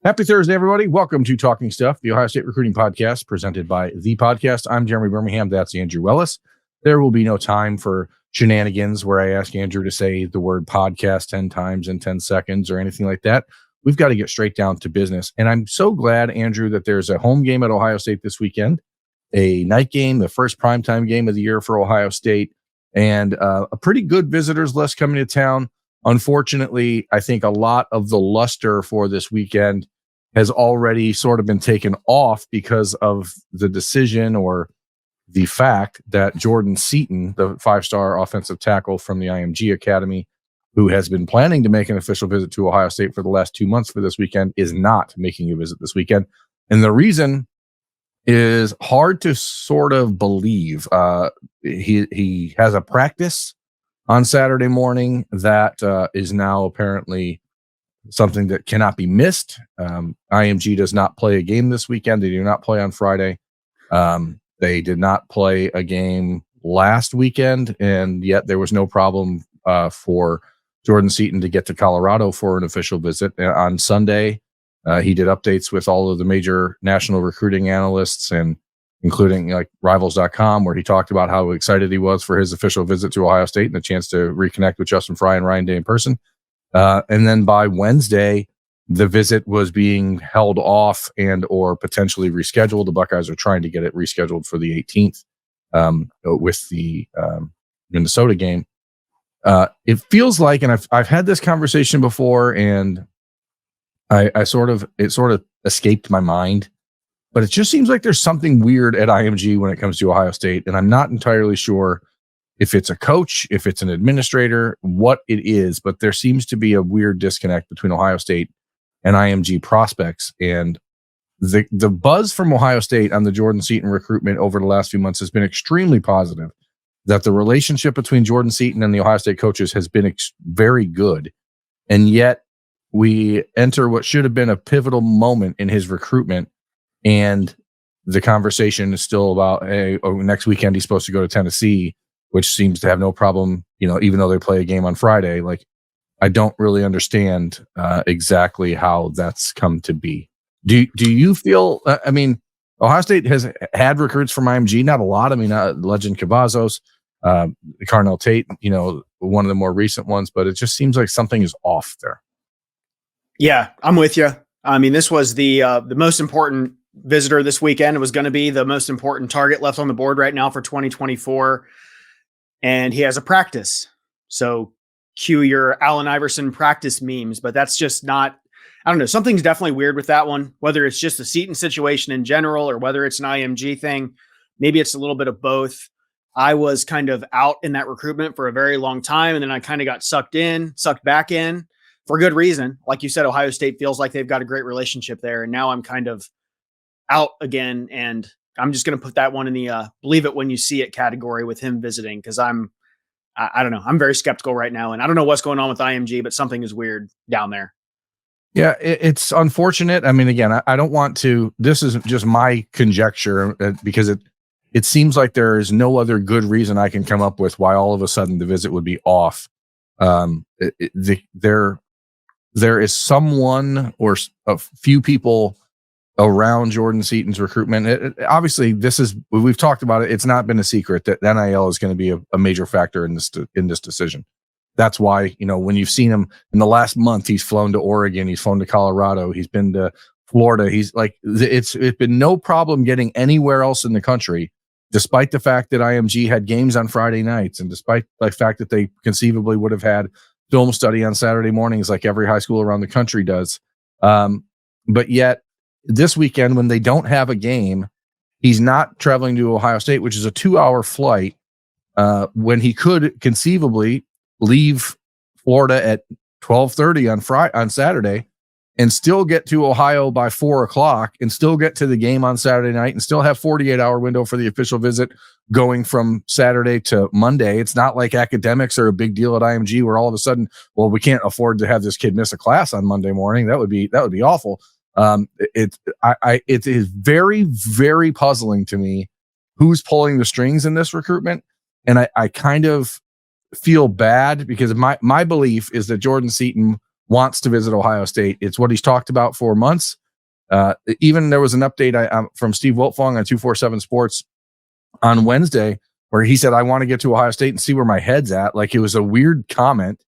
Happy Thursday, everybody. Welcome to Talking Stuff, the Ohio State recruiting podcast presented by The Podcast. I'm Jeremy Birmingham. That's Andrew Ellis. There will be no time for shenanigans where I ask Andrew to say the word podcast 10 times in 10 seconds or anything like that. We've got to get straight down to business. And I'm so glad, Andrew, that there's a home game at Ohio State this weekend, a night game, the first primetime game of the year for Ohio State, and a pretty good visitors list coming to town. Unfortunately, I think a lot of the luster for this weekend has already sort of been taken off because of the decision or the fact that Jordan Seaton, the 5-star offensive tackle from the IMG Academy, who has been planning to make an official visit to Ohio State for the last 2 months for this weekend, is not making a visit this weekend. And the reason is hard to sort of believe. He has a practice on Saturday morning that is now apparently something that cannot be missed. IMG does not play a game this weekend. They do not play on Friday. They did not play a game last weekend, and yet there was no problem for Jordan Seaton to get to Colorado for an official visit. On Sunday, he did updates with all of the major national recruiting analysts, and including like Rivals.com, where he talked about how excited he was for his official visit to Ohio State and the chance to reconnect with Justin Frye and Ryan Day in person. And then by Wednesday, the visit was being held off and or potentially rescheduled. The Buckeyes are trying to get it rescheduled for the 18th with the Minnesota game. It feels like, and I've had this conversation before, and it sort of escaped my mind, but it just seems like there's something weird at IMG when it comes to Ohio State, and I'm not entirely sure if it's a coach, if it's an administrator, what it is, but there seems to be a weird disconnect between Ohio State and IMG prospects. And the buzz from Ohio State on the Jordan Seaton recruitment over the last few months has been extremely positive, that the relationship between Jordan Seaton and the Ohio State coaches has been very good. And yet we enter what should have been a pivotal moment in his recruitment, and the conversation is still about, hey, next weekend he's supposed to go to Tennessee, which seems to have no problem, even though they play a game on Friday. Like, I don't really understand exactly how that's come to be. Do you feel, Ohio State has had recruits from IMG, not a lot. Legend Cavazos, Carnell Tate, one of the more recent ones, but it just seems like something is off there. Yeah, I'm with you. This was the most important visitor this weekend. It was going to be the most important target left on the board right now for 2024. And he has a practice. So cue your Allen Iverson practice memes, but that's just not, I don't know. Something's definitely weird with that one, whether it's just the Seaton situation in general or whether it's an IMG thing. Maybe it's a little bit of both. I was kind of out in that recruitment for a very long time, and then I kind of got sucked back in for good reason. Like you said, Ohio State feels like they've got a great relationship there. And now I'm kind of out again, and I'm just going to put that one in the believe it when you see it category with him visiting, because I don't know. I'm very skeptical right now, and I don't know what's going on with IMG, but something is weird down there. Yeah, it's unfortunate. Again, I don't want to. This is just my conjecture because it seems like there is no other good reason I can come up with why all of a sudden the visit would be off. There is someone or a few people around Jordan Seaton's recruitment. Obviously, we've talked about it. It's not been a secret that NIL is going to be a major factor in this decision. That's why, when you've seen him in the last month, he's flown to Oregon, he's flown to Colorado, he's been to Florida. He's like, it's been no problem getting anywhere else in the country, despite the fact that IMG had games on Friday nights, and despite the fact that they conceivably would have had film study on Saturday mornings like every high school around the country does. But yet, this weekend, when they don't have a game, he's not traveling to Ohio State, which is a 2-hour flight, when he could conceivably leave Florida at 12:30 on Saturday and still get to Ohio by 4:00 and still get to the game on Saturday night and still have 48-hour window for the official visit going from Saturday to Monday. It's not like academics are a big deal at IMG where all of a sudden, well, we can't afford to have this kid miss a class on Monday morning. That would be awful. It is very, very puzzling to me who's pulling the strings in this recruitment. And I kind of feel bad because my belief is that Jordan Seaton wants to visit Ohio State. It's what he's talked about for months. Even there was an update from Steve Wiltfong on 247 Sports on Wednesday where he said, I want to get to Ohio State and see where my head's at. Like, it was a weird comment.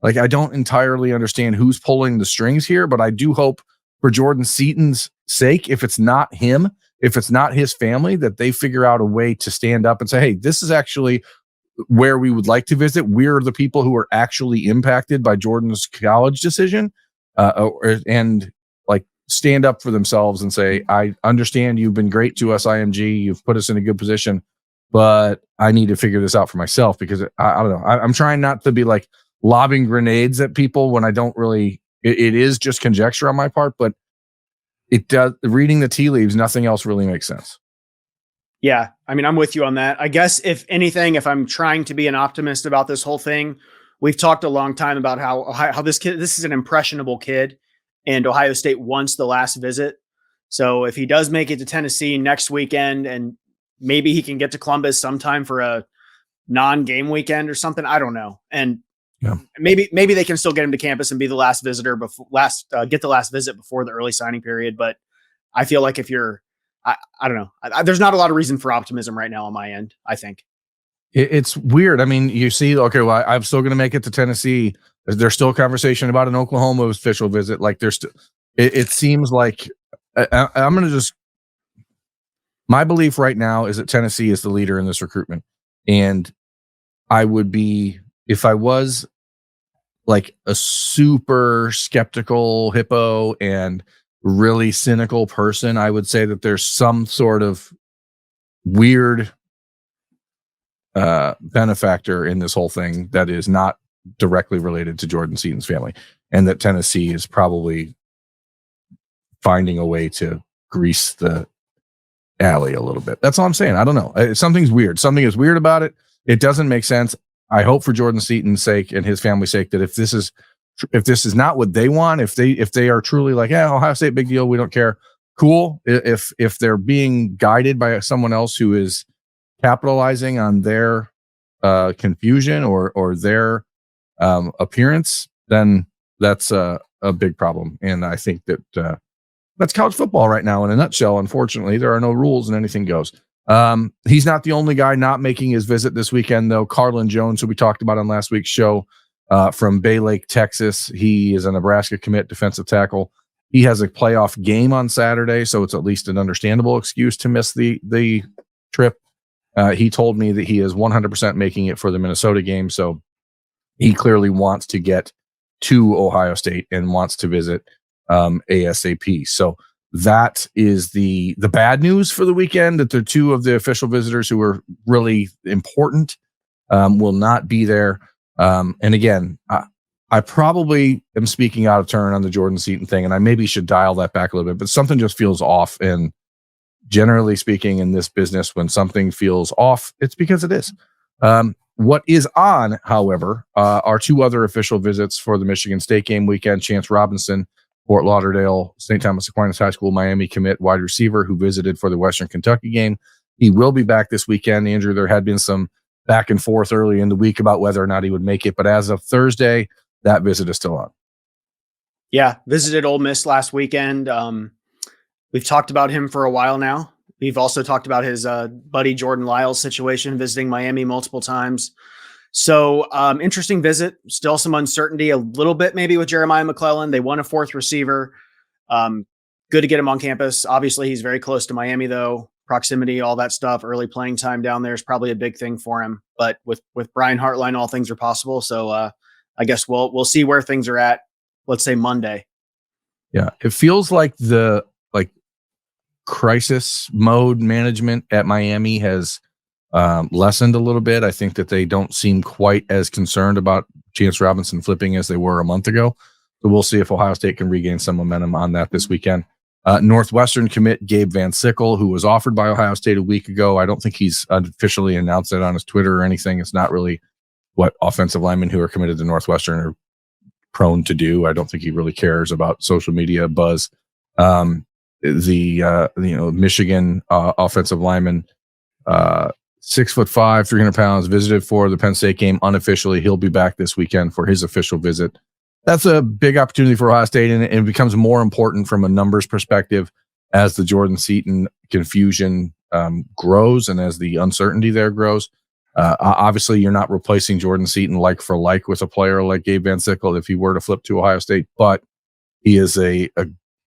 Like, I don't entirely understand who's pulling the strings here, but I do hope for Jordan Seaton's sake, if it's not him, if it's not his family, that they figure out a way to stand up and say, hey, this is actually where we would like to visit. We're the people who are actually impacted by Jordan's college decision, and like stand up for themselves and say, I understand you've been great to us, IMG. You've put us in a good position, but I need to figure this out for myself because I don't know. I'm trying not to be like lobbing grenades at people when I don't really, it is just conjecture on my part, but it does. Reading the tea leaves, nothing else really makes sense. Yeah, I mean, I'm with you on that. I guess if anything, if I'm trying to be an optimist about this whole thing, we've talked a long time about how this is an impressionable kid, and Ohio State wants the last visit. So if he does make it to Tennessee next weekend, and maybe he can get to Columbus sometime for a non-game weekend or something, I don't know. And maybe they can still get him to campus and be the last visitor get the last visit before the early signing period. But I feel like if you're, I don't know. There's not a lot of reason for optimism right now on my end, I think. It's weird. I mean, you see, okay, well, I'm still going to make it to Tennessee. There's still a conversation about an Oklahoma official visit. Like it seems like I'm going to just, my belief right now is that Tennessee is the leader in this recruitment. And I would be, if I was like a super skeptical hippo and really cynical person, I would say that there's some sort of weird benefactor in this whole thing that is not directly related to Jordan Seaton's family, and that Tennessee is probably finding a way to grease the alley a little bit. That's all I'm saying. I don't know. Something's weird. Something is weird about it. It doesn't make sense. I hope for Jordan Seaton's sake and his family's sake that if this is not what they want, if they are truly like, yeah, Ohio State, big deal, we don't care, cool. If they're being guided by someone else who is capitalizing on their confusion or their appearance, then that's a big problem. And I think that that's college football right now in a nutshell. Unfortunately, there are no rules and anything goes. He's not the only guy not making his visit this weekend, though. Carlin Jones, who we talked about on last week's show, from Bay Lake, Texas. He is a Nebraska commit, defensive tackle. He has a playoff game on Saturday, so it's at least an understandable excuse to miss the trip. He told me that he is 100% making it for the Minnesota game, so he clearly wants to get to Ohio State and wants to visit ASAP. So that is the bad news for the weekend, that the two of the official visitors who were really important will not be there. And again, I probably am speaking out of turn on the Jordan Seaton thing, and I maybe should dial that back a little bit, but something just feels off. And generally speaking, in this business, when something feels off, it's because it is. What is on, however, are two other official visits for the Michigan State game weekend. Chance Robinson, Fort Lauderdale, St. Thomas Aquinas High School, Miami commit, wide receiver, who visited for the Western Kentucky game. He will be back this weekend. Andrew, there had been some back and forth early in the week about whether or not he would make it, but as of Thursday, that visit is still on. Yeah, visited Ole Miss last weekend. We've talked about him for a while now. We've also talked about his buddy Jordan Lyles situation, visiting Miami multiple times. So interesting visit. Still some uncertainty a little bit maybe with Jeremiah McClellan. They won a fourth receiver. Good to get him on campus. Obviously, he's very close to Miami, though. Proximity, all that stuff, early playing time down there is probably a big thing for him. But with Brian Hartline, all things are possible. So I guess we'll see where things are at, let's say Monday. Yeah, it feels like the crisis mode management at Miami has lessened a little bit. I think that they don't seem quite as concerned about Chance Robinson flipping as they were a month ago. So we'll see if Ohio State can regain some momentum on that this weekend. Northwestern commit Gabe Van Sickle, who was offered by Ohio State a week ago. I don't think he's officially announced it on his Twitter or anything. It's not really what offensive linemen who are committed to Northwestern are prone to do. I don't think he really cares about social media buzz. Michigan offensive lineman, 6'5", 300 pounds, visited for the Penn State game unofficially. He'll be back this weekend for his official visit. that's a big opportunity for Ohio State, and it becomes more important from a numbers perspective as the Jordan Seaton confusion grows and as the uncertainty there grows. Obviously, you're not replacing Jordan Seaton like for like with a player like Gabe Van Sickle if he were to flip to Ohio State, but he is a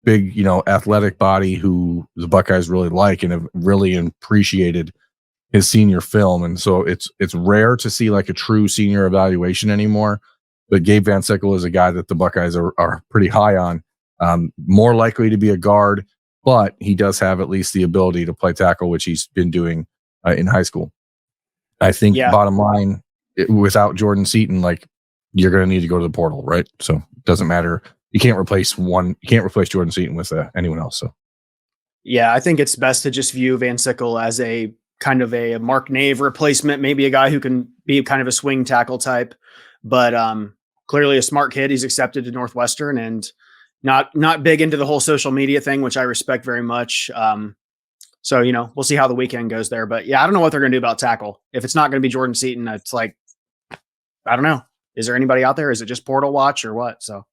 big, athletic body who the Buckeyes really like and have really appreciated his senior film. And so it's rare to see like a true senior evaluation anymore. But Gabe Van Sickle is a guy that the Buckeyes are pretty high on, more likely to be a guard, but he does have at least the ability to play tackle, which he's been doing in high school. I think bottom line, without Jordan Seaton, like you're going to need to go to the portal, right? So it doesn't matter. You can't replace Jordan Seaton with anyone else. So, yeah, I think it's best to just view Van Sickle as a kind of a Mark Nave replacement, maybe a guy who can be kind of a swing tackle type, but clearly a smart kid. He's accepted to Northwestern and not big into the whole social media thing, which I respect very much. So, we'll see how the weekend goes there. But yeah, I don't know what they're going to do about tackle. If it's not going to be Jordan Seaton, it's like, I don't know. Is there anybody out there? Is it just portal watch or what? So,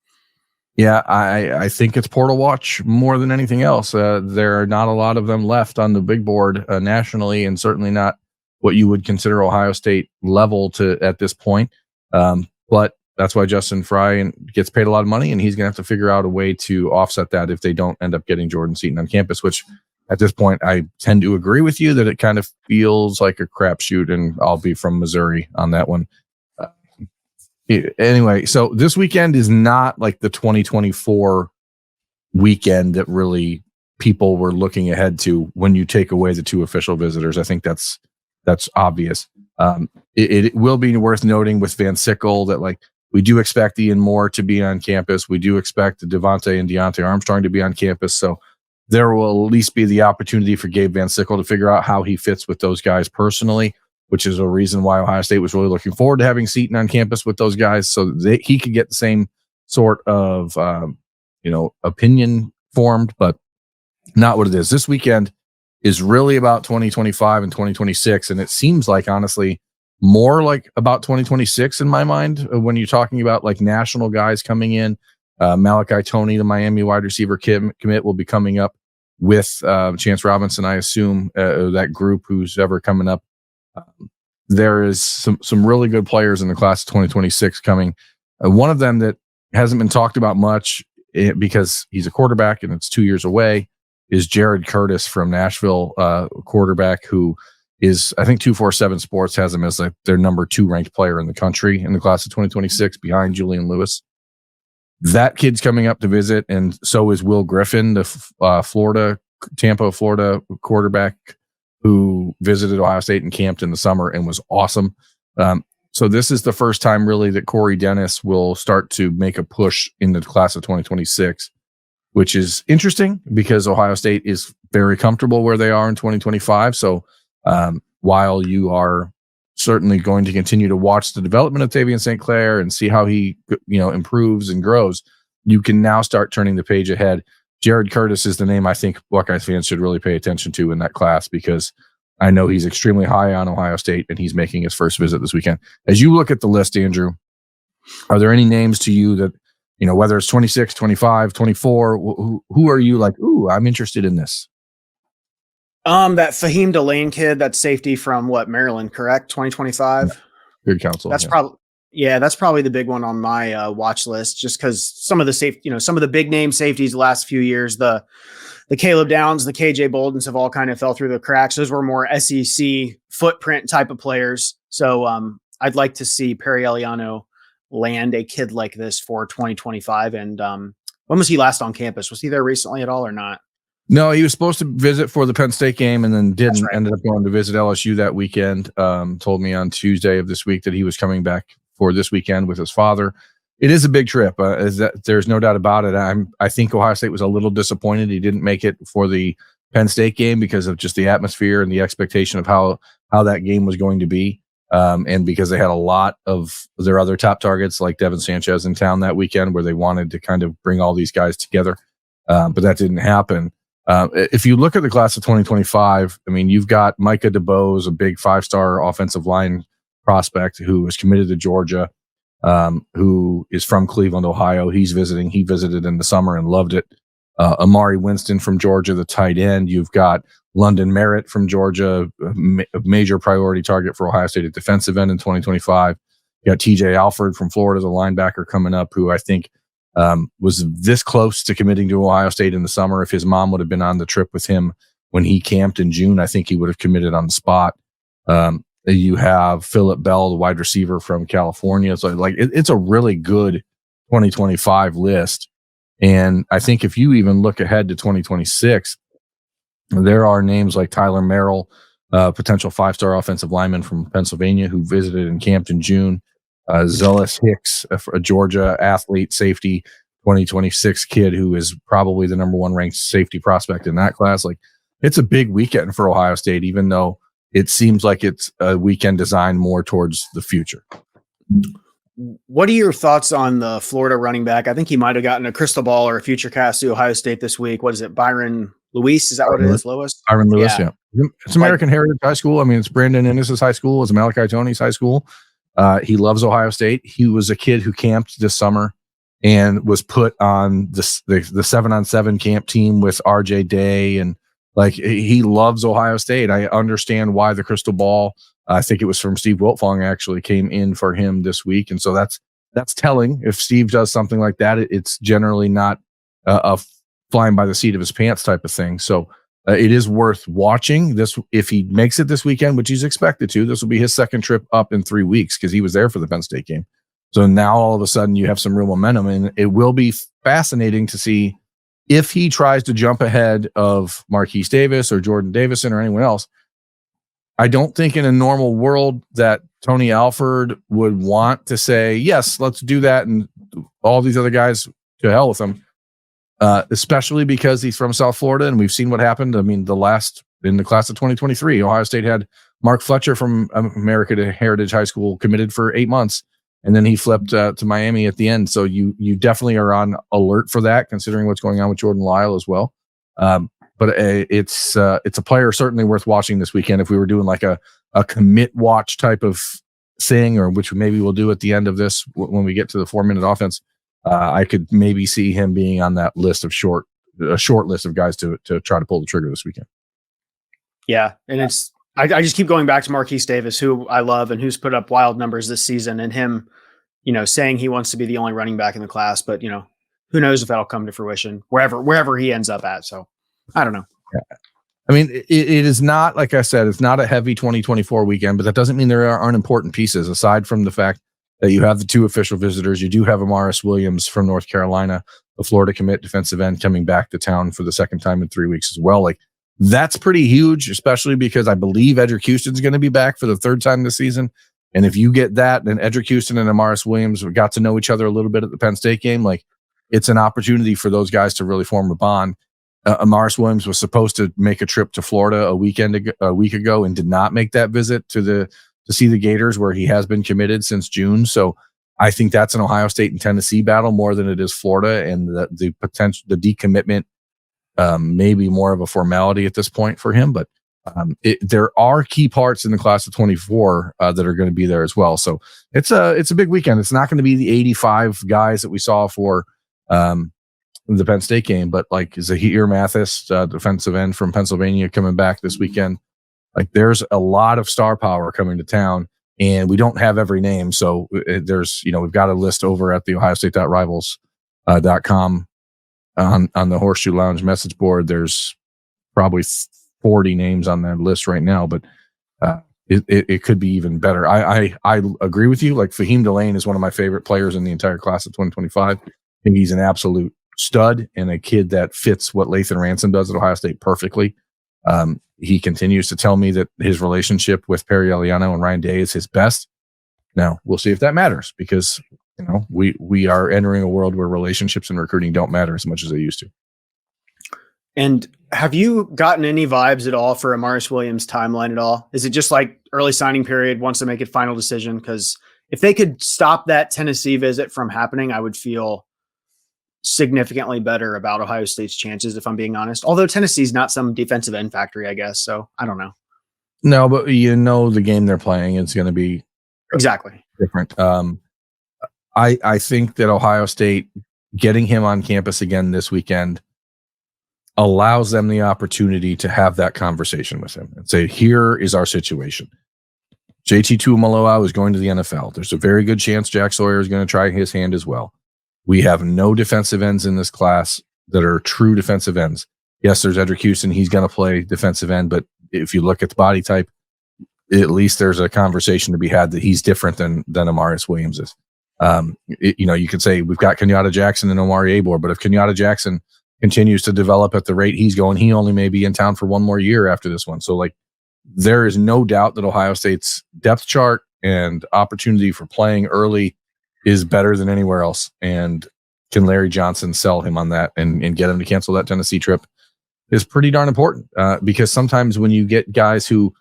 yeah, I think it's portal watch more than anything else. There are not a lot of them left on the big board nationally, and certainly not what you would consider Ohio State level at this point. But that's why Justin Frye gets paid a lot of money, and he's going to have to figure out a way to offset that if they don't end up getting Jordan Seaton on campus, which at this point, I tend to agree with you that it kind of feels like a crapshoot, and I'll be from Missouri on that one. Anyway, so this weekend is not like the 2024 weekend that really people were looking ahead to when you take away the two official visitors. I think that's obvious. It will be worth noting with Van Sickle that like we do expect Ian Moore to be on campus. We do expect Devontae and Deontay Armstrong to be on campus. So there will at least be the opportunity for Gabe Van Sickle to figure out how he fits with those guys personally, which is a reason why Ohio State was really looking forward to having Seaton on campus with those guys so that he could get the same sort of, opinion formed, but not what it is. This weekend is really about 2025 and 2026. And it seems like, honestly, more like about 2026 in my mind when you're talking about like national guys coming in. Malachi Toney, the Miami wide receiver commit, will be coming up with Chance Robinson, I assume, that group who's ever coming up. There is some really good players in the class of 2026 coming. One of them that hasn't been talked about much because he's a quarterback and it's 2 years away is Jared Curtis from Nashville, quarterback who is, I think 247 Sports has him as like their number 2 ranked player in the country in the class of 2026 behind Julian Lewis. That kid's coming up to visit, and so is Will Griffin, the Tampa, Florida quarterback who visited Ohio State and camped in the summer and was awesome. So this is the first time really that Corey Dennis will start to make a push in the class of 2026, which is interesting because Ohio State is very comfortable where they are in 2025. So while you are certainly going to continue to watch the development of Tavian St. Clair and see how he, improves and grows, you can now start turning the page ahead. Jared Curtis is the name I think Buckeyes fans should really pay attention to in that class because I know he's extremely high on Ohio State and he's making his first visit this weekend. As you look at the list, Andrew, are there any names to you that, whether it's 26, 25, 24, who are you like, ooh, I'm interested in this? That Fahim Delane kid, that's safety from Maryland, correct? 2025. Good counsel. That's probably the big one on my watch list, just because some of the some of the big name safeties the last few years, the Caleb Downs, the KJ Boldens have all kind of fell through the cracks. Those were more SEC footprint type of players. So I'd like to see Perry Eliano land a kid like this for 2025. And when was he last on campus? Was he there recently at all or not? No, he was supposed to visit for the Penn State game and then didn't. Right. Ended up going to visit LSU that weekend. Told me on Tuesday of this week that he was coming back for this weekend with his father. It is a big trip. There's no doubt about it. I think Ohio State was a little disappointed he didn't make it for the Penn State game because of just the atmosphere and the expectation of how that game was going to be. And because they had a lot of their other top targets like Devin Sanchez in town that weekend where they wanted to kind of bring all these guys together. But that didn't happen. If you look at the class of 2025, I mean, you've got Micah DeBose, a big 5-star offensive line prospect who was committed to Georgia. who is from Cleveland, Ohio. He's visiting. He visited in the summer and loved it. Amari Winston from Georgia, the tight end. You've got London Merritt from Georgia, a major priority target for Ohio State at defensive end in 2025. You got TJ Alford from Florida, the linebacker coming up, who I think was this close to committing to Ohio State in the summer. If his mom would have been on the trip with him when he camped in June, I think he would have committed on the spot. You have Phillip Bell, the wide receiver from California. So it's a really good 2025 list. And I think if you even look ahead to 2026, there are names like Tyler Merrill, potential 5-star offensive lineman from Pennsylvania who visited and camped in June. Zealous Hicks, a Georgia athlete, safety, 2026 kid who is probably the number 1 ranked safety prospect in that class. Like, it's a big weekend for Ohio State, even though it seems like it's a weekend designed more towards the future. What are your thoughts on the Florida running back? I think he might have gotten a crystal ball or a future cast to Ohio State this week. What is it? Byron Lewis? Is that what it is? Lewis? Byron Lewis, yeah. It's American Heritage High School. I mean, it's Brandon Ennis's high school. It's Malachi Tony's high school. He loves Ohio State. He was a kid who camped this summer and was put on the 7-on-7 camp team with RJ Day. And like, he loves Ohio State. I understand why the crystal ball, I think it was from Steve Wiltfong, actually came in for him this week. And so that's telling. If Steve does something like that, it's generally not a flying by the seat of his pants type of thing. So it is worth watching this. If he makes it this weekend, which he's expected to, this will be his second trip up in 3 weeks because he was there for the Penn State game. So now all of a sudden you have some real momentum, and it will be fascinating to see if he tries to jump ahead of Marquise Davis or Jordan Davison or anyone else. I don't think in a normal world that Tony Alford would want to say, yes, let's do that, and all these other guys, to hell with them. Especially because he's from South Florida, and we've seen what happened. I mean, in the class of 2023, Ohio State had Mark Fletcher from American Heritage High School committed for 8 months, and then he flipped to Miami at the end. So you definitely are on alert for that, considering what's going on with Jordan Lyle as well. But it's a player certainly worth watching this weekend. If we were doing like a commit watch type of thing, or which maybe we'll do at the end of this when we get to the 4-minute offense. I could maybe see him being on that list of a short list of guys to try to pull the trigger this weekend. Yeah. And I just keep going back to Marquise Davis, who I love and who's put up wild numbers this season, and him, saying he wants to be the only running back in the class, but who knows if that'll come to fruition wherever he ends up at. So I don't know. Yeah. I mean, it is not, like I said, it's not a heavy 2024 weekend, but that doesn't mean there aren't important pieces aside from the fact that you have the 2 official visitors. You do have Amaris Williams from North Carolina, the Florida commit defensive end, coming back to town for the second time in 3 weeks as well. Like, that's pretty huge, especially because I believe Edric Houston's going to be back for the 3rd time this season. And if you get that, then Edric Houston and Amaris Williams got to know each other a little bit at the Penn State game. Like, it's an opportunity for those guys to really form a bond. Amaris Williams was supposed to make a trip to Florida a week ago and did not make that visit to see the Gators, where he has been committed since June. So I think that's an Ohio State and Tennessee battle more than it is Florida, and the potential, the decommitment may be more of a formality at this point for him. But there are key parts in the class of 24 that are going to be there as well. So it's a big weekend. It's not going to be the 85 guys that we saw for the Penn State game, but like Zahir Mathis, defensive end from Pennsylvania, coming back this weekend. Like, there's a lot of star power coming to town, and we don't have every name. So there's, we've got a list over at the ohiostate.rivals.com on the Horseshoe Lounge message board. There's probably 40 names on that list right now, but it could be even better. I agree with you. Like, Fahim Delane is one of my favorite players in the entire class of 2025. I think he's an absolute stud and a kid that fits what Lathan Ransom does at Ohio State perfectly. He continues to tell me that his relationship with Perry Eliano and Ryan Day is his best. Now, we'll see if that matters, because we are entering a world where relationships and recruiting don't matter as much as they used to. And have you gotten any vibes at all for Amaris Williams' timeline at all? Is it just like early signing period, wants to make a final decision? Because if they could stop that Tennessee visit from happening, I would feel significantly better about Ohio State's chances, if I'm being honest. Although Tennessee's not some defensive end factory, I guess. So I don't know. No, but the game they're playing is going to be exactly different. I think that Ohio State getting him on campus again this weekend allows them the opportunity to have that conversation with him and say, here is our situation. JT Tuimoloau is going to the NFL. There's a very good chance Jack Sawyer is going to try his hand as well. We have no defensive ends in this class that are true defensive ends. Yes, there's Edric Houston. He's going to play defensive end, but if you look at the body type, at least there's a conversation to be had that he's different than Amarius Williams is. You could say we've got Kenyatta Jackson and Omari Abor, but if Kenyatta Jackson continues to develop at the rate he's going, he only may be in town for one more year after this one. So there is no doubt that Ohio State's depth chart and opportunity for playing early is better than anywhere else. And can Larry Johnson sell him on that and get him to cancel that Tennessee trip is pretty darn important. Because sometimes when you get guys who,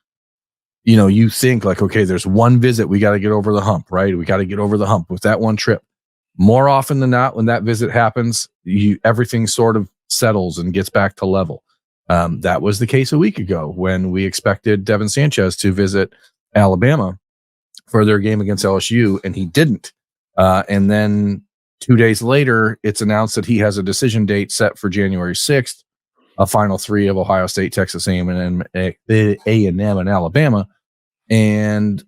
you think like, okay, there's one visit, we got to get over the hump, right? We got to get over the hump with that one trip. More often than not, when that visit happens, everything sort of settles and gets back to level. That was the case a week ago when we expected Devin Sanchez to visit Alabama for their game against LSU, and he didn't. And then 2 days later, it's announced that he has a decision date set for January 6th, a final three of Ohio State, Texas A&M, and Alabama. And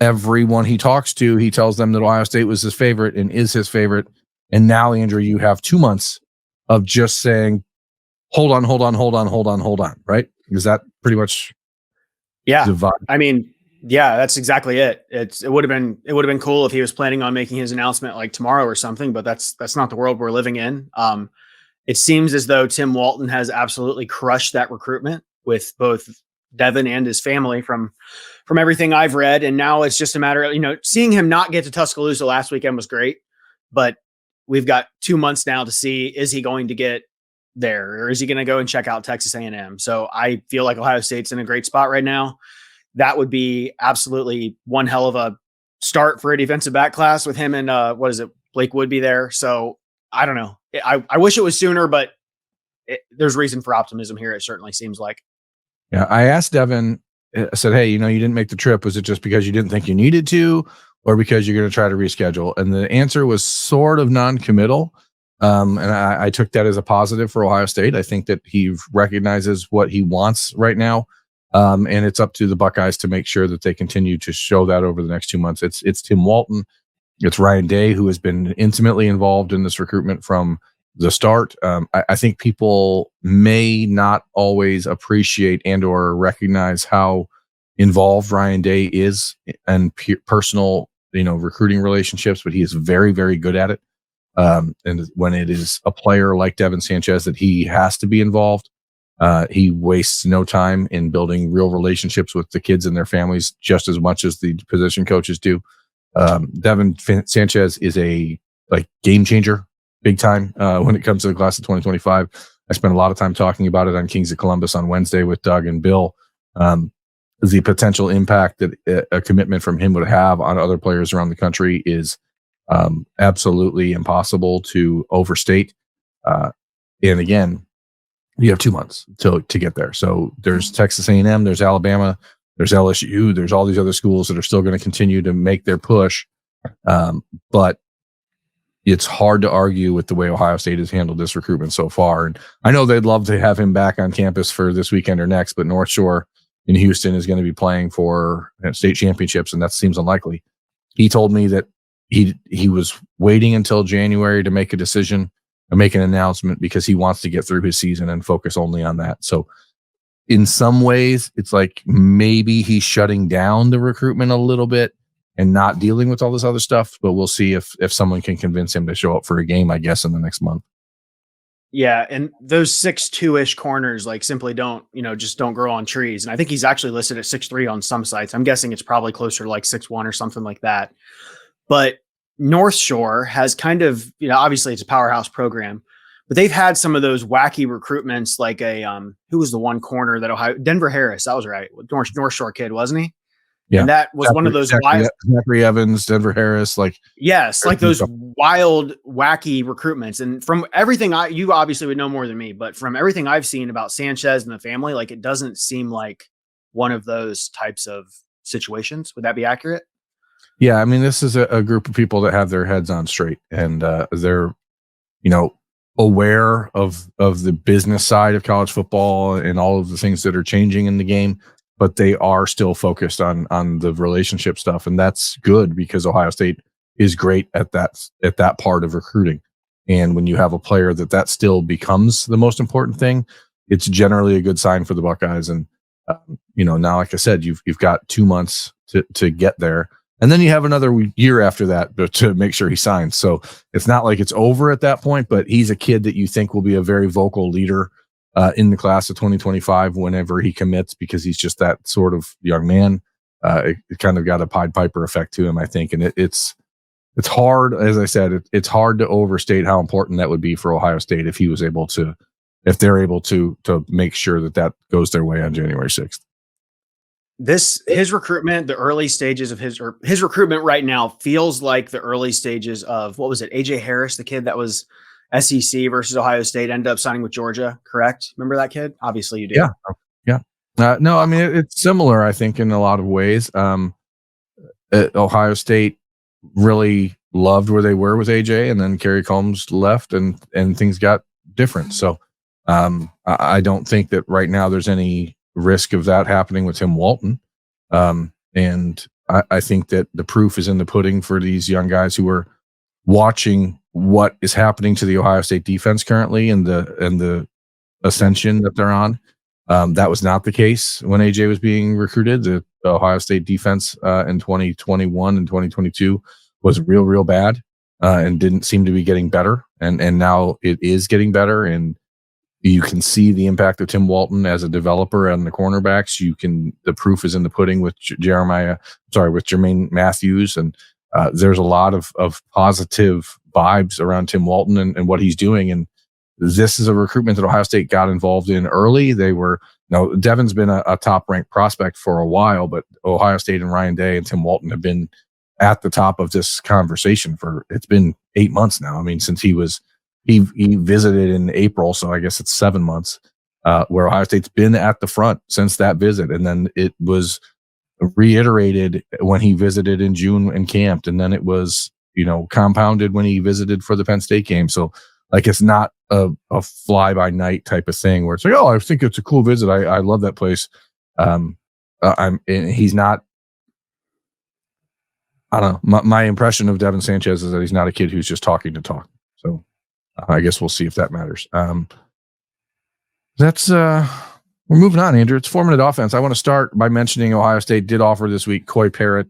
everyone he talks to, he tells them that Ohio State was his favorite and is his favorite. And now, Andrew, you have 2 months of just saying, hold on, right? Is that pretty much the vibe? I mean, yeah, that's exactly it. It would have been cool if he was planning on making his announcement like tomorrow or something, but that's not the world we're living in. It seems as though Tim Walton has absolutely crushed that recruitment with both Devin and his family from everything I've read. And now it's just a matter of, seeing him not get to Tuscaloosa last weekend was great, but we've got 2 months now to see, is he going to get there or is he going to go and check out Texas A&M? So I feel like Ohio State's in a great spot right now. That would be absolutely one hell of a start for a defensive back class with him and Blake Woodby there. So I don't know. I wish it was sooner, but there's reason for optimism here. It certainly seems like. Yeah, I asked Devin, I said, hey, you didn't make the trip. Was it just because you didn't think you needed to or because you're going to try to reschedule? And the answer was sort of non-committal. And I took that as a positive for Ohio State. I think that he recognizes what he wants right now. And it's up to the Buckeyes to make sure that they continue to show that over the next 2 months. It's Tim Walton. It's Ryan Day, who has been intimately involved in this recruitment from the start. I think people may not always appreciate and or recognize how involved Ryan Day is in personal, recruiting relationships, but he is very, very good at it. And when it is a player like Devin Sanchez that he has to be involved, he wastes no time in building real relationships with the kids and their families just as much as the position coaches do. Devin Sanchez is a game changer, big time, when it comes to the class of 2025. I spent a lot of time talking about it on Kings of Columbus on Wednesday with Doug and Bill. The potential impact that a commitment from him would have on other players around the country is absolutely impossible to overstate. And again, you have 2 months to get there. So there's Texas A&M, there's Alabama, there's LSU, there's all these other schools that are still going to continue to make their push. But it's hard to argue with the way Ohio State has handled this recruitment so far. And I know they'd love to have him back on campus for this weekend or next, but North Shore in Houston is going to be playing for state championships, and that seems unlikely. He told me that he was waiting until January to make a decision or make an announcement because he wants to get through his season and focus only on that. So in some ways, it's like maybe he's shutting down the recruitment a little bit and not dealing with all this other stuff, but we'll see if someone can convince him to show up for a game, I guess, in the next month. Yeah, and those 6'2" corners simply don't, just don't grow on trees. And I think he's actually listed at 6'3" on some sites. I'm guessing it's probably closer to 6'1" or something like that. But North Shore has kind of, obviously it's a powerhouse program, but they've had some of those wacky recruitments, like who was the one corner that Denver Harris, that was right, North Shore kid, wasn't he? Yeah. And that was one of those wild Zachary Evans, Denver Harris, those wild, wacky recruitments. And from everything you obviously would know more than me, but from everything I've seen about Sanchez and the family, it doesn't seem like one of those types of situations. Would that be accurate? Yeah, I mean, this is a group of people that have their heads on straight, and they're, aware of the business side of college football and all of the things that are changing in the game, but they are still focused on the relationship stuff, and that's good because Ohio State is great at that part of recruiting. And when you have a player that still becomes the most important thing, it's generally a good sign for the Buckeyes. And now, like I said, you've got 2 months to get there. And then you have another year after that to make sure he signs. So it's not like it's over at that point, but he's a kid that you think will be a very vocal leader in the class of 2025 whenever he commits, because he's just that sort of young man. It kind of got a Pied Piper effect to him, I think. And it's hard, as I said, it's hard to overstate how important that would be for Ohio State if they're able to make sure that goes their way on January 6th. His recruitment, the early stages of his recruitment right now feels like the early stages of, what was it? AJ Harris, the kid that was SEC versus Ohio State, ended up signing with Georgia. Correct. Remember that kid? Obviously you do. Yeah. Yeah. No, I mean, it's similar, I think, in a lot of ways. Ohio State really loved where they were with AJ, and then Kerry Combs left and things got different. So I don't think that right now there's any risk of that happening with Tim Walton. And I think that the proof is in the pudding for these young guys who are watching what is happening to the Ohio State defense currently and the ascension that they're on. That was not the case when AJ was being recruited. The Ohio State defense in 2021 and 2022 was real bad and didn't seem to be getting better. And now it is getting better. And you can see the impact of Tim Walton as a developer on the cornerbacks. The proof is in the pudding with Jermaine Matthews. And there's a lot of positive vibes around Tim Walton and what he's doing. And this is a recruitment that Ohio State got involved in early. Devin's been a top ranked prospect for a while, but Ohio State and Ryan Day and Tim Walton have been at the top of this conversation it's been 8 months now. I mean, since he visited in April, so I guess it's 7 months, where Ohio State's been at the front since that visit. And then it was reiterated when he visited in June and camped. And then it was, compounded when he visited for the Penn State game. So like, it's not a fly by night type of thing where it's like, oh, I think it's a cool visit. I love that place. He's not, I don't know. My impression of Devin Sanchez is that he's not a kid who's just talking to talk. So I guess we'll see if that matters. We're moving on, Andrew. It's 4-minute offense. I want to start by mentioning Ohio State did offer this week Coy Parrick,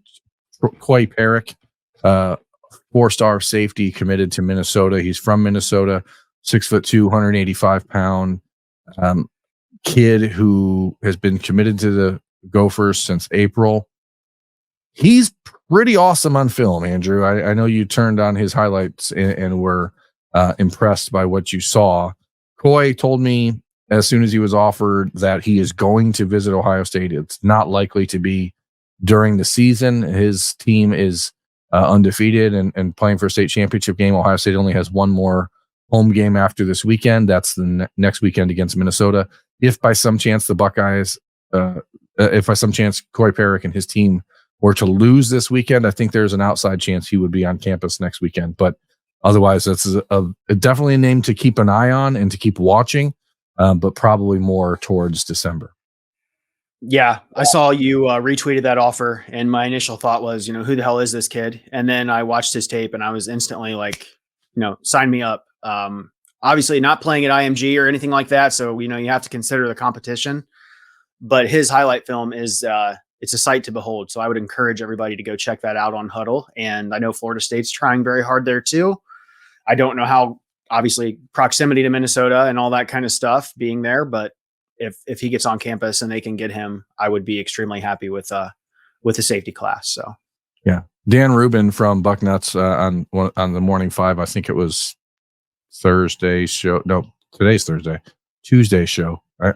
4-star safety committed to Minnesota. He's from Minnesota, 6'2", 185-pound kid who has been committed to the Gophers since April. He's pretty awesome on film, Andrew. I know you turned on his highlights and were impressed by what you saw. Coy told me as soon as he was offered that he is going to visit Ohio State. It's not likely to be during the season. His team is undefeated and playing for a state championship game. Ohio State only has one more home game after this weekend. That's the next weekend against Minnesota. If by some chance the Buckeyes, Coy Parrick and his team were to lose this weekend, I think there's an outside chance he would be on campus next weekend. But otherwise, that's definitely a name to keep an eye on and to keep watching, but probably more towards December. Yeah, I saw you retweeted that offer, and my initial thought was, who the hell is this kid? And then I watched his tape, and I was instantly like, sign me up. Obviously, not playing at IMG or anything like that, so you have to consider the competition. But his highlight film is it's a sight to behold. So I would encourage everybody to go check that out on Huddle. And I know Florida State's trying very hard there too. I don't know how, obviously, proximity to Minnesota and all that kind of stuff being there, but if he gets on campus and they can get him, I would be extremely happy with the safety class. So, yeah, Dan Rubin from Bucknuts on the Morning Five. I think it was Thursday's show. No, today's Thursday. Tuesday's show. I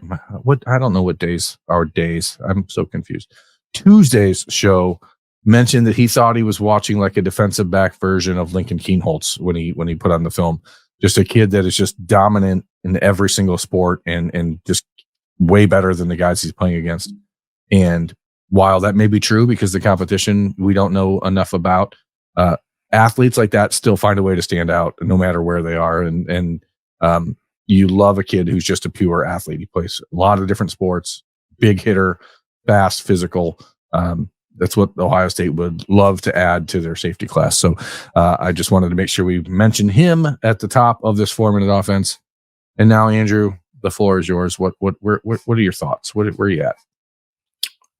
don't know what days are days. I'm so confused. Tuesday's show mentioned that he thought he was watching like a defensive back version of Lincoln Kienholz when he put on the film. Just a kid that is just dominant in every single sport and just way better than the guys he's playing against. And while that may be true because the competition we don't know enough about, athletes like that still find a way to stand out no matter where they are. And you love a kid who's just a pure athlete. He plays a lot of different sports, big hitter, fast, physical. That's what Ohio State would love to add to their safety class. So I just wanted to make sure we mention him at the top of this 4-minute offense. And now, Andrew, the floor is yours. What are your thoughts? Where are you at?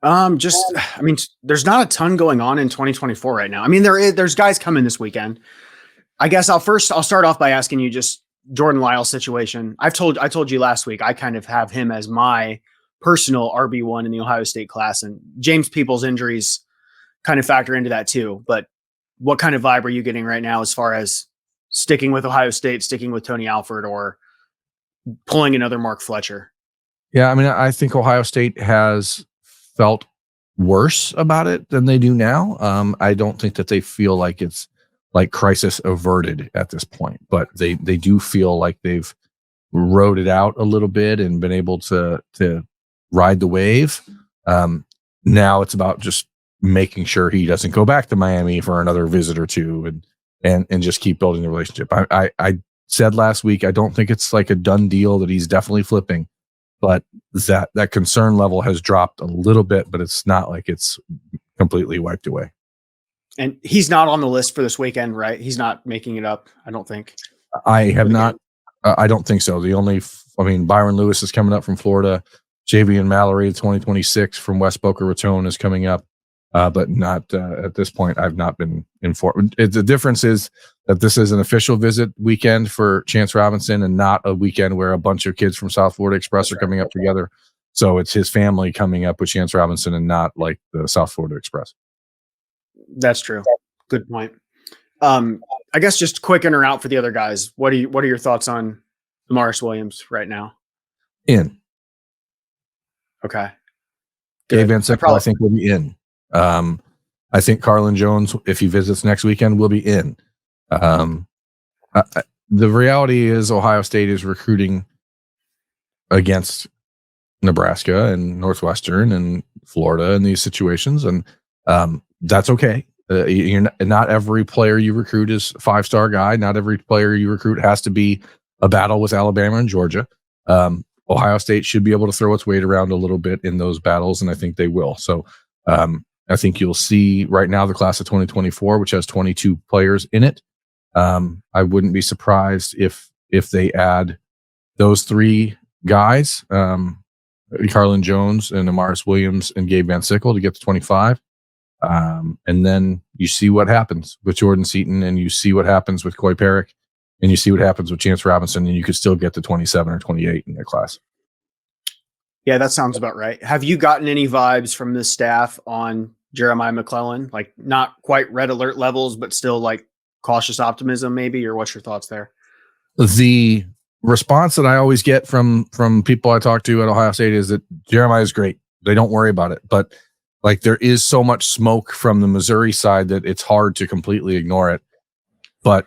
There's not a ton going on in 2024 right now. I mean, there's guys coming this weekend. I guess I'll start off by asking you just Jordan Lyle's situation. I told you last week, I kind of have him as my personal RB1 in the Ohio State class, and James Peoples' injuries kind of factor into that too. But what kind of vibe are you getting right now as far as sticking with Ohio State, sticking with Tony Alford, or pulling another Mark Fletcher? Yeah, I mean, I think Ohio State has felt worse about it than they do now. I don't think that they feel like it's like crisis averted at this point, but they do feel like they've rode it out a little bit and been able to ride the wave. Now it's about just making sure he doesn't go back to Miami for another visit or two and just keep building the relationship. I said last week, I don't think it's like a done deal that he's definitely flipping, but that concern level has dropped a little bit, but it's not like it's completely wiped away. And he's not on the list for this weekend, right? He's not making it up, I don't think. I have not. I don't think so. Byron Lewis is coming up from Florida. Javian Mallory, 2026 from West Boca Raton is coming up, but not at this point. I've not been informed. The difference is that this is an official visit weekend for Chance Robinson and not a weekend where a bunch of kids from South Florida Express are coming up together. So it's his family coming up with Chance Robinson and not like the South Florida Express. That's true. Good point. I guess just quick in or out for the other guys. What are your thoughts on Amaris Williams right now? In. Okay. Gabe Van Sickle, I think, will be in. I think Carlin Jones, if he visits next weekend, will be in. The reality is Ohio State is recruiting against Nebraska and Northwestern and Florida in these situations, and that's okay. Not every player you recruit is a 5-star guy. Not every player you recruit has to be a battle with Alabama and Georgia. Ohio State should be able to throw its weight around a little bit in those battles, and I think they will. So I think you'll see right now the class of 2024, which has 22 players in it. I wouldn't be surprised if they add those 3 guys, Carlin Jones and Amaris Williams and Gabe Van Sickle, to get to 25. And then you see what happens with Jordan Seaton, and you see what happens with Coy Perrick, and you see what happens with Chance Robinson, and you could still get to 27 or 28 in their class. Yeah, that sounds about right. Have you gotten any vibes from the staff on Jeremiah McClellan? Like not quite red alert levels, but still like cautious optimism maybe, or what's your thoughts there? The response that I always get from people I talk to at Ohio State is that Jeremiah is great. They don't worry about it. But like there is so much smoke from the Missouri side that it's hard to completely ignore it. But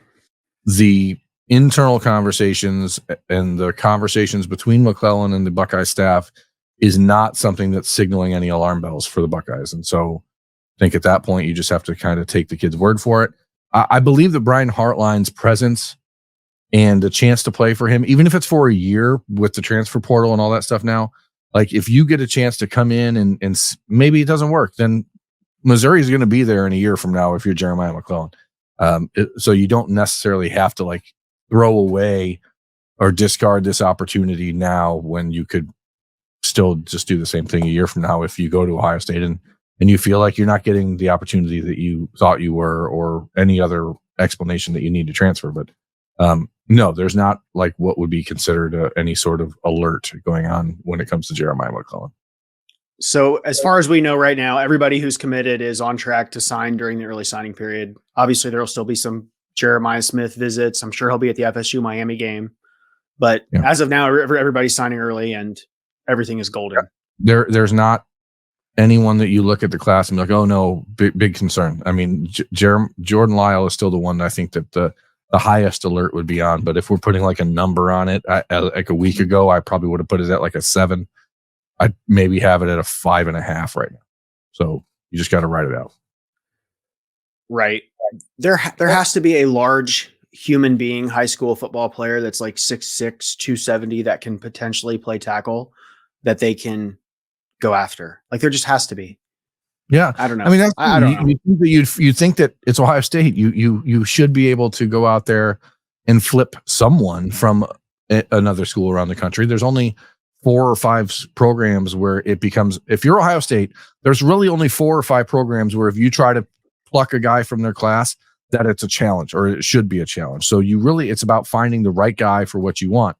the internal conversations and the conversations between McClellan and the Buckeye staff is not something that's signaling any alarm bells for the Buckeyes. And so I think at that point, you just have to kind of take the kid's word for it. I believe that Brian Hartline's presence and the chance to play for him, even if it's for a year with the transfer portal and all that stuff now, like if you get a chance to come in and maybe it doesn't work, then Missouri is going to be there in a year from now if you're Jeremiah McClellan. So you don't necessarily have to like throw away or discard this opportunity now when you could still just do the same thing a year from now if you go to Ohio State and you feel like you're not getting the opportunity that you thought you were or any other explanation that you need to transfer. But no, there's not like what would be considered any sort of alert going on when it comes to Jeremiah McClellan. So as far as we know right now, everybody who's committed is on track to sign during the early signing period. Obviously, there will still be some Jeremiah Smith visits. I'm sure he'll be at the FSU Miami game. But as of now, everybody's signing early and everything is golden. There's not anyone that you look at the class and be like, oh no, big concern. I mean, Jordan Lyle is still the one I think that the highest alert would be on. But if we're putting like a number on it, like a week ago, I probably would have put it at like a 7. I'd maybe have it at a 5.5 right now. So you just got to write it out. Right. There has to be a large human being, high school football player that's like 6'6", 270 that can potentially play tackle that they can go after. Like there just has to be. Yeah, I don't know. I mean, that's, I don't know. You think that it's Ohio State. You should be able to go out there and flip someone from another school around the country. There's only 4 or 5 programs where it becomes. If you're Ohio State, there's really only 4 or 5 programs where if you try to pluck a guy from their class, that it's a challenge, or it should be a challenge. So it's about finding the right guy for what you want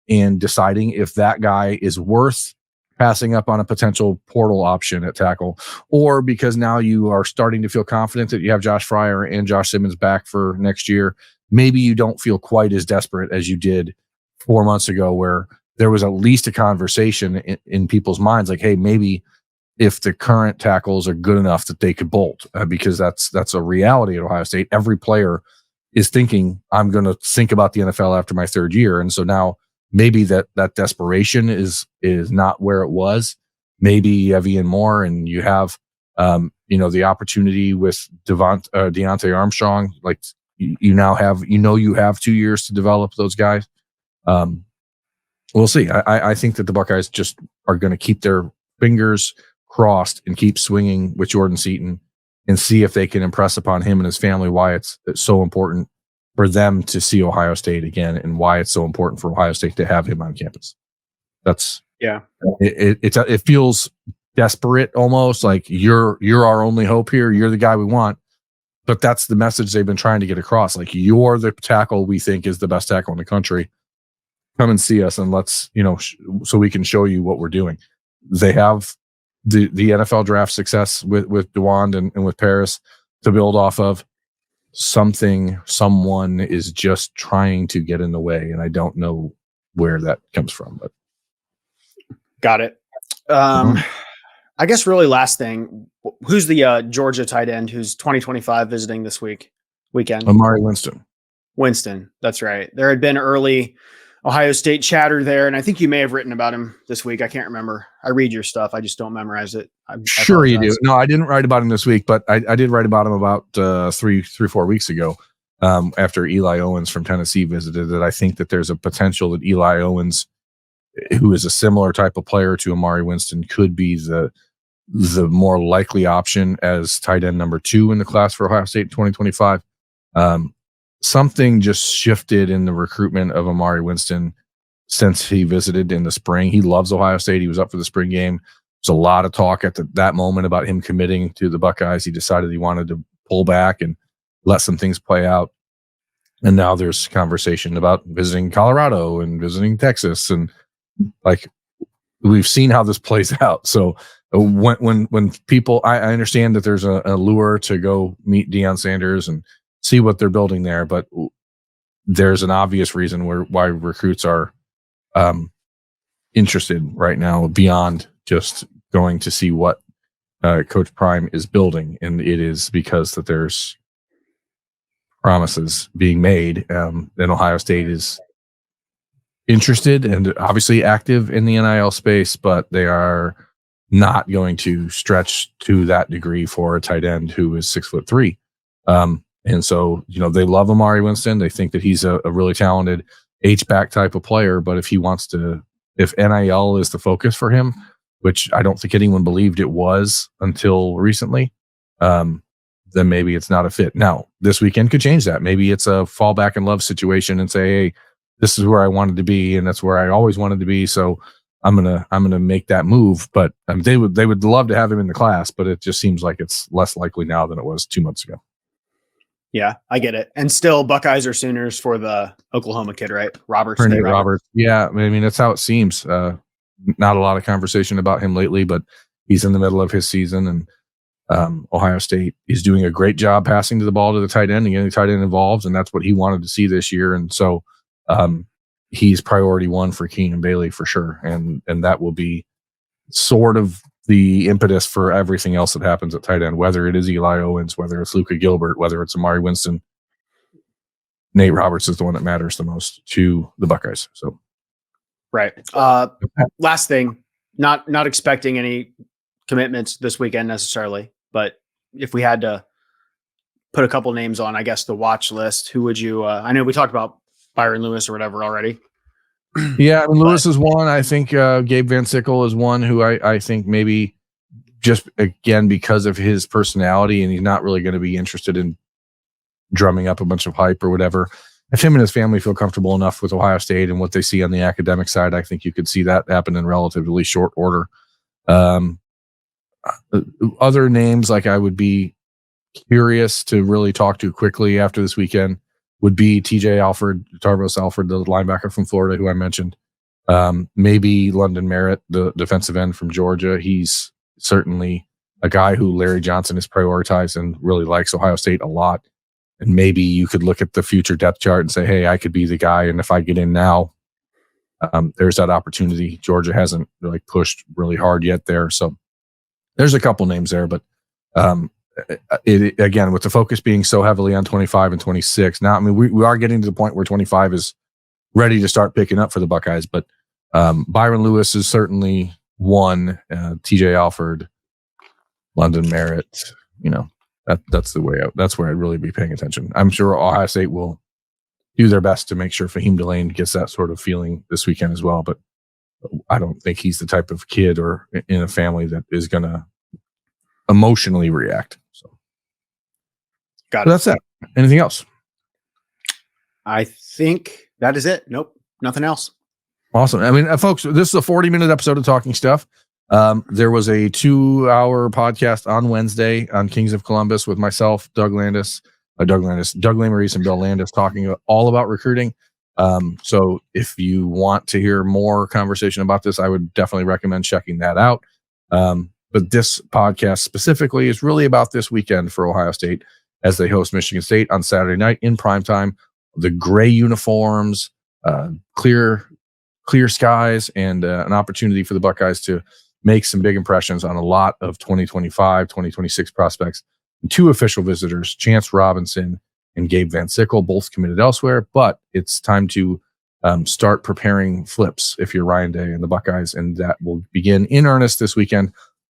and deciding if that guy is worth passing up on a potential portal option at tackle, or because now you are starting to feel confident that you have Josh Frye and Josh Simmons back for next year. Maybe you don't feel quite as desperate as you did 4 months ago, where there was at least a conversation in people's minds, like, hey, maybe if the current tackles are good enough that they could bolt, because that's a reality at Ohio State. Every player is thinking, I'm going to think about the NFL after my 3rd year. And so now maybe that desperation is not where it was. Maybe you have Ian Moore and you have, the opportunity with Deontay Armstrong. Like you now have, you have 2 years to develop those guys. We'll see. I think that the Buckeyes just are going to keep their fingers crossed and keep swinging with Jordan Seaton and see if they can impress upon him and his family why it's so important for them to see Ohio State again and why it's so important for Ohio State to have him on campus. It feels desperate, almost like you're our only hope here. You're the guy we want, but that's the message they've been trying to get across. Like, you're the tackle we think is the best tackle in the country. Come and see us and let's, so we can show you what we're doing. They have the NFL draft success with DeWand and with Paris to build off of. Someone is just trying to get in the way, and I don't know where that comes from, but got it. I guess really last thing, who's the Georgia tight end who's 2025 visiting this weekend? Amari Winston. That's right. There had been early Ohio State chatter there, and I think you may have written about him this week. I can't remember. I read your stuff. I just don't memorize it. Sure you do. No, I didn't write about him this week, but I did write about him about 3-4 weeks ago after Eli Owens from Tennessee visited, that I think that there's a potential that Eli Owens, who is a similar type of player to Amari Winston, could be the more likely option as tight end number 2 in the class for Ohio State in 2025. Something just shifted in the recruitment of Amari Winston since he visited in the spring. He loves Ohio State. He was up for the spring game. There's a lot of talk at that moment about him committing to the Buckeyes. He decided he wanted to pull back and let some things play out. And now there's conversation about visiting Colorado and visiting Texas. And like, we've seen how this plays out. So when people, I understand that there's a lure to go meet Deion Sanders and see what they're building there, but there's an obvious reason why recruits are interested right now beyond just going to see what Coach Prime is building, and it is because that there's promises being made, and Ohio State is interested and obviously active in the NIL space, but they are not going to stretch to that degree for a tight end who is 6'3". And so, they love Amari Winston. They think that he's a really talented H-back type of player. But if NIL is the focus for him, which I don't think anyone believed it was until recently, then maybe it's not a fit. Now, this weekend could change that. Maybe it's a fall back in love situation and say, hey, this is where I wanted to be, and that's where I always wanted to be. So I'm gonna make that move. But they would love to have him in the class, but it just seems like it's less likely now than it was 2 months ago. Yeah, I get it. And still, Buckeyes are Sooners for the Oklahoma kid, right? Roberts. Yeah, I mean, that's how it seems. Not a lot of conversation about him lately, but he's in the middle of his season, and Ohio State is doing a great job passing the ball to the tight end and getting the tight end involved, and that's what he wanted to see this year. And so he's priority 1 for Keenan Bailey for sure, and that will be sort of the impetus for everything else that happens at tight end, whether it is Eli Owens, whether it's Luka Gilbert, whether it's Amari Winston. Nate Roberts is the one that matters the most to the Buckeyes. So, right. Last thing, not expecting any commitments this weekend necessarily, but if we had to put a couple names on, I guess, the watch list, who would you? I know we talked about Byron Lewis or whatever already. Yeah, I mean, Lewis is one. I think Gabe Van Sickle is one who I think maybe just, again, because of his personality, and he's not really going to be interested in drumming up a bunch of hype or whatever. If him and his family feel comfortable enough with Ohio State and what they see on the academic side, I think you could see that happen in relatively short order. Other names like I would be curious to really talk to quickly after this weekend would be TJ Alford, Tarvos Alford, the linebacker from Florida, who I mentioned. Maybe London Merritt, the defensive end from Georgia. He's certainly a guy who Larry Johnson has prioritized and really likes Ohio State a lot. And maybe you could look at the future depth chart and say, hey, I could be the guy. And if I get in now, there's that opportunity. Georgia hasn't really pushed really hard yet there. So there's a couple names there, but again, with the focus being so heavily on 25 and 26, now, I mean, we are getting to the point where 25 is ready to start picking up for the Buckeyes, but Byron Lewis is certainly one, TJ Alford, London Merritt, that's the way out. That's where I'd really be paying attention. I'm sure Ohio State will do their best to make sure Fahim Delane gets that sort of feeling this weekend as well, but I don't think he's the type of kid or in a family that is going to emotionally react. So got it. That's it. Anything else? I think that is it. Nope, nothing else. Awesome. I mean, folks, this is a 40-minute episode of Talking Stuff. There was a 2-hour podcast on Wednesday on Kings of Columbus with myself, Doug Lameris, and Bill Landis talking all about recruiting. So if you want to hear more conversation about this, I would definitely recommend checking that out. But this podcast specifically is really about this weekend for Ohio State as they host Michigan State on Saturday night in primetime. The gray uniforms, clear skies, and an opportunity for the Buckeyes to make some big impressions on a lot of 2025, 2026 prospects. And 2 official visitors, Chance Robinson and Gabe Van Sickle, both committed elsewhere, but it's time to start preparing flips if you're Ryan Day and the Buckeyes, and that will begin in earnest this weekend.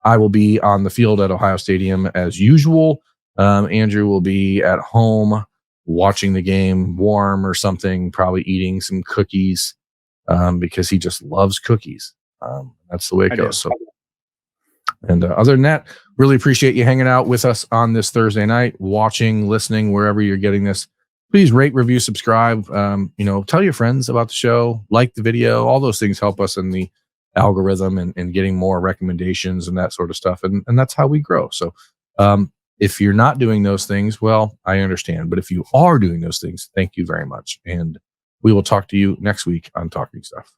I will be on the field at Ohio Stadium as usual. Andrew will be at home watching the game warm or something, probably eating some cookies because he just loves cookies. That's the way it goes. So, and other than that, really appreciate you hanging out with us on this Thursday night, watching, listening, wherever you're getting this. Please rate, review, subscribe. Tell your friends about the show, like the video. All those things help us in the algorithm and getting more recommendations and that sort of stuff. And that's how we grow. So if you're not doing those things, well, I understand. But if you are doing those things, thank you very much. And we will talk to you next week on Talking Stuff.